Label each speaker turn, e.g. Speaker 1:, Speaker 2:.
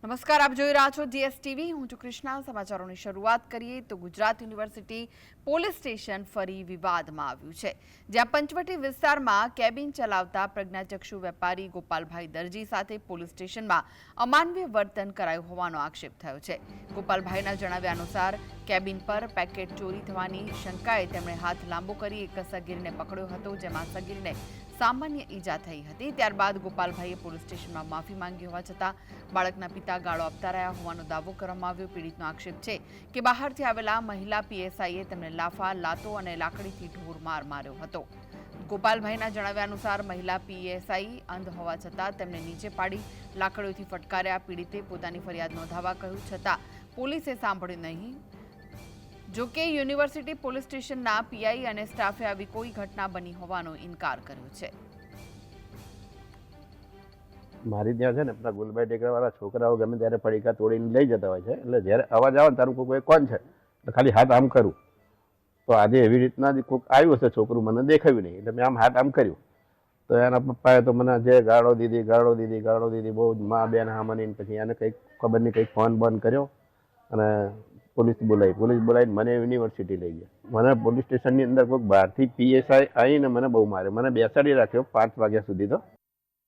Speaker 1: નમસ્કાર, આપ જોઈ રહ્યા છો જીએસટીવી. હું છું કૃષ્ણા. સમાચારોની શરૂઆત કરીએ તો ગુજરાત યુનિવર્સિટી પોલીસ સ્ટેશન ફરી વિવાદમાં આવ્યું છે, જ્યાં પંચવટી વિસ્તારમાં કેબિન ચલાવતા પ્રજ્ઞાચક્ષુ વેપારી ગોપાલભાઈ દરજી સાથે પોલીસ સ્ટેશનમાં અમાનવીય વર્તન કરાયું હોવાનો આક્ષેપ થયો છે. ગોપાલભાઈના જણાવ્યા અનુસાર કેબિન પર પેકેટ ચોરી થવાની શંકાએ તેમણે હાથ લાંબો કરી એક સગીરને પકડ્યો હતો, જેમાં સગીરને સામાન્ય ઈજા થઈ હતી. ત્યારબાદ ગોપાલભાઈએ પોલીસ સ્ટેશનમાં માફી માંગી હોવા છતાં બાળકના પિતા ગાળો આપતા રહ્યા હોવાનો દાવો કરવામાં આવ્યો. પીડિતનો આક્ષેપ છે કે બહારથી આવેલા મહિલા પીએસઆઈએ તેમને લાફા, લાતો અને લાકડીથી ઢોરમાર માર્યો હતો. ગોપાલભાઈના જણાવ્યા અનુસાર મહિલા પીએસઆઈ અંધ હોવા છતાં તેમને નીચે પાડી લાકડીઓથી ફટકાર્યા. પીડિતે પોતાની ફરિયાદ નોંધાવવા કહ્યું, છતાં પોલીસે સાંભળ્યું નહીં. જોકે યુનિવર્સિટી પોલીસ સ્ટેશનના પીઆઈ અને સ્ટાફે આવી કોઈ ઘટના બની હોવાનો ઇનકાર કર્યો છે.
Speaker 2: મારી ત્યાં છે ને પેલા ગુલભાઈ ટેકરાવાળા છોકરાઓ ગમે ત્યારે પડીકા તોડીને લઈ જતા હોય છે. એટલે જ્યારે અવાજ આવે ને તારું કોઈ કોણ છે તો ખાલી હાથ આમ કરું. તો આજે એવી રીતના જ કોઈક આવ્યું હશે છોકરું, મને દેખાયું નહીં એટલે મેં આમ હાથ આમ કર્યું તો એના પપ્પાએ તો મને જે ગાળો દીધી બહુ જ મા બેન હામની. પછી એને કંઈક ખબર નહીં કંઈક ફોન બંધ કર્યો અને પોલીસ બોલાવીને મને યુનિવર્સિટી લઈ ગયા. મને પોલીસ સ્ટેશનની અંદર કોઈક બહારથી પીએસઆઈ આવીને મને બહુ માર્યો. મને બેસાડી રાખ્યો 5 વાગ્યા સુધી. તો